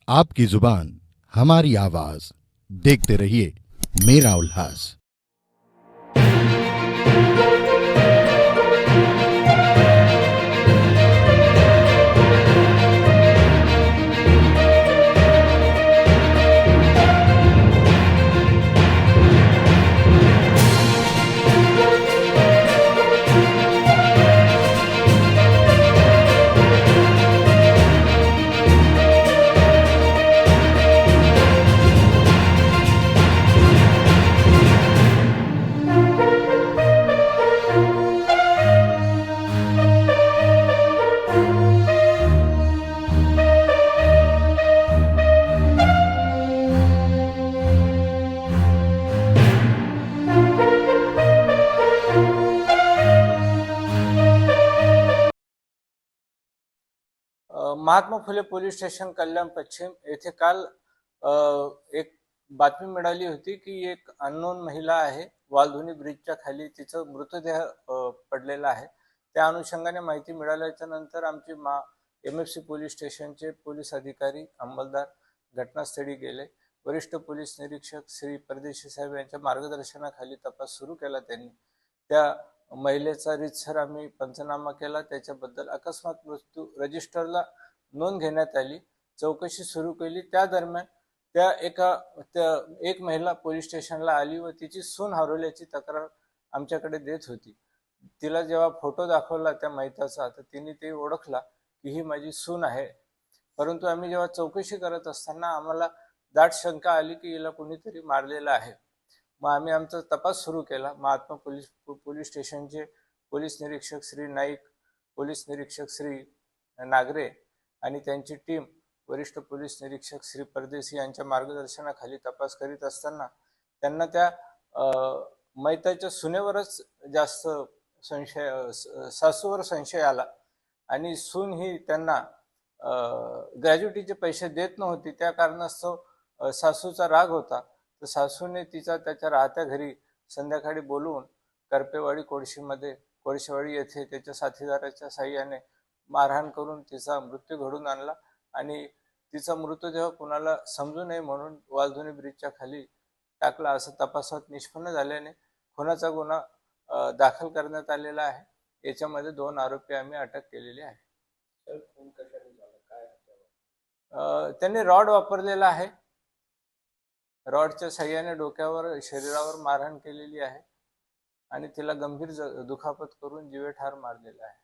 आपकी जुबान हमारी आवाज, देखते रहिए मेरा उल्लास। महात्मा फुले पोलीस स्टेशन कल्याण पश्चिम येथे काल एक बातमी मिळाली होती की एक अननोन महिला आहे, वालधुनी ब्रिजच्या खाली तिचा मृतदेह पडलेला आहे। त्या अनुषंगाने माहिती मिळाल्याच्या नंतर आमचे MFC पोलीस स्टेशनचे पोलीस अधिकारी अंमलदार घटनास्थळी गेले। वरिष्ठ पोलीस निरीक्षक श्री परदेशी साहेब यांच्या मार्गदर्शनाखाली तपास सुरू केला। त्यांनी त्या महिलेचा रीतसर आम्ही पंचनामा केला। त्याच्याबद्दल अकस्मात मृत्यू रजिस्टरला नोंद घेण्यात आली, चौकशी सुरू केली। त्या दरम्यान एक महिला पोलीस स्टेशनला आली व तिची सून हरवल्याची तक्रार आमच्याकडे देत होती। तिला जेव्हा फोटो दाखवला त्या महिलेचा तर तिने ते ओळखला की ही माझी सून आहे। परंतु आम्ही जेव्हा चौकशी करत असताना आम्हाला दाट शंका आली की हिला कोणीतरी मारलेलं आहे। मग आम्ही आमचा तपास सुरू केला। महात्मा पोलीस स्टेशनचे पोलीस निरीक्षक श्री नाईक, पोलीस निरीक्षक श्री नागरे आणि त्यांची टीम वरिष्ठ पोलीस निरीक्षक श्री परदेशी यांच्या मार्गदर्शनाखाली तपास करीत असताना त्यांना त्या मैताच्या सुनेवरच जास्त सासूवर संशय आला आणि सून ही त्यांना ग्रॅज्युटीचे पैसे देत नव्हती। त्या कारणास्तव सासूचा राग होता, तर सासूने तिचा त्याच्या राहत्या घरी संध्याकाळी बोलवून करपेवाडी कोळशेवाडी येथे त्याच्या साथीदाराच्या साह्याने मारहाण करून तिचा मृत्यू घडून आणला आणि तिचा मृतदेह कुणाला समजू नये म्हणून वालधुनी ब्रिजच्या खाली टाकला, असं तपासात निष्पन्न झाल्याने खुनाचा गुन्हा दाखल करण्यात आलेला आहे। याच्यामध्ये 2 आरोपी आम्ही अटक केलेले आहे। त्यांनी रॉड वापरलेला आहे, रॉडच्या साह्याने डोक्यावर शरीरावर मारहाण केलेली आहे आणि तिला गंभीर दुखापत करून जीवे ठार मारलेला आहे।